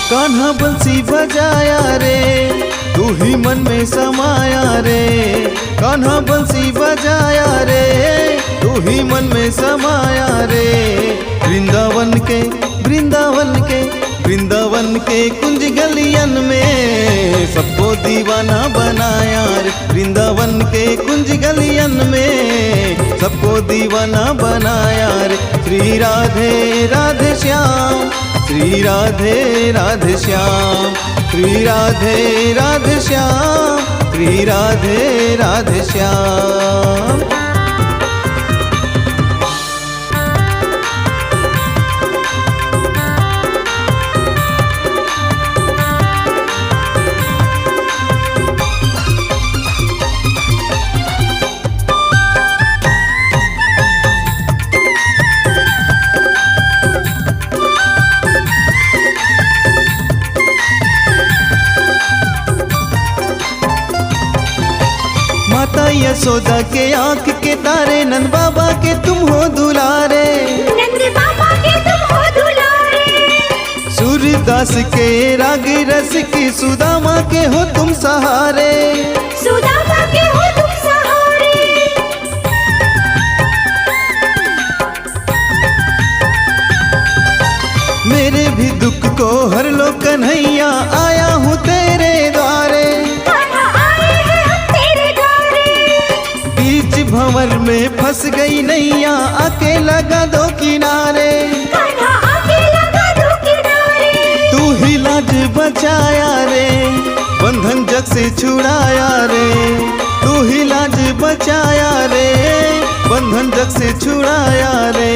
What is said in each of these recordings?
कान्हा बंसी बजाया रे, तू ही मन में समाया रे। कान्हा बंसी बजाया रे, तू ही मन में समाया रे। वृंदावन के वृंदावन के वृंदावन के कुंज गलियन में सबको दीवाना बनाया रे। वृंदावन के कुंज गलियन में सबको दीवाना बनाया रे। श्री राधे राधे श्याम, श्री राधे राधे श्याम, श्री राधे राधे श्याम, श्री राधे राधे श्याम। माता यशोदा के आँख के तारे, नंद बाबा के तुम हो दुलारे, नंद बाबा के तुम हो दुलारे। सूरदास के राग रस की, सुदामा के हो तुम सहारे, सुदामा के हो तुम सहारे। मेरे भी दुख को हर लो कन्हैया, आया हूँ तेरे द्वारे। भंवर में फंस गई नैया, आके लगा दो किनारे, आके लगा दो किनारे। तू ही लाज बचाया रे, बंधन जग से छुड़ाया रे। तू ही लाज बचाया रे, बंधन जग से छुड़ाया रे।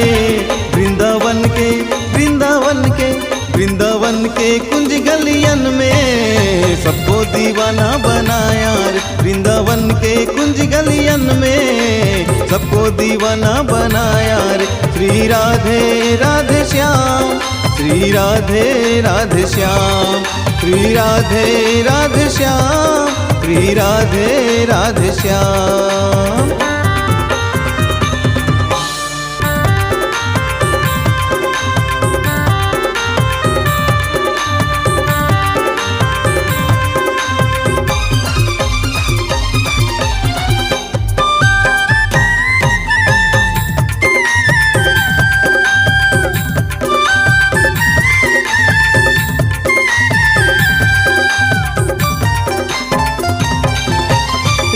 वृंदावन के वृंदावन के वृंदावन के कुंज गलियन में सबको दीवाना बनाया रे। वृंदावन के कुंज गलियन में सबको दीवाना बनाया रे। श्री राधे राधे श्याम, श्री राधे राधे श्याम, श्री राधे राधे श्याम, श्री राधे राधे श्याम।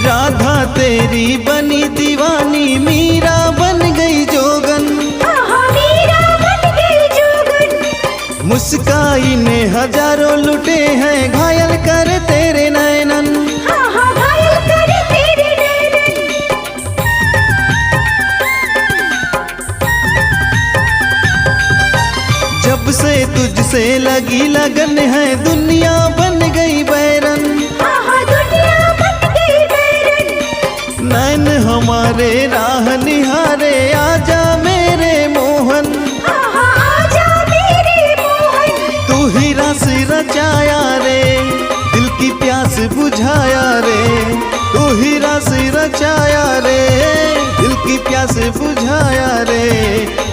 राधा तेरी बनी दीवानी, मीरा बन गई जोगन, मीरा बन गई जोगन। मुस्काई ने हजारों लुटे हैं, घायल कर तेरे नैनन, घायल कर तेरे नैनन। जब से तुझसे लगी लगन है, दुनिया बन गई बैरन, नैन हमारे राह निहारे, आजा मेरे मोहन, आजा मेरे मोहन। तू ही रस रचाया रे, दिल की प्यास बुझाया रे। तू ही रस रचाया रे, दिल की प्यास बुझाया रे।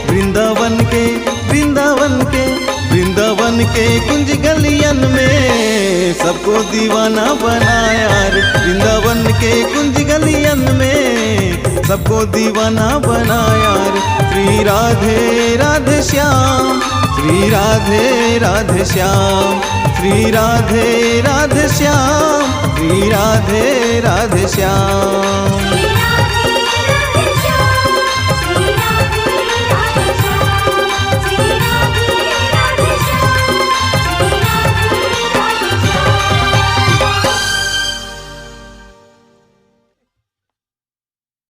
वृंदावन के वृंदावन के वृंदावन के कुंज गलियन में सबको दीवाना बनाया रे। वृंदावन के कुंज गलियन में सबको दीवाना बनाया रे। श्री राधे राधे श्याम, श्री राधे राधे श्याम, श्री राधे राधे श्याम, श्री राधे राधे श्याम।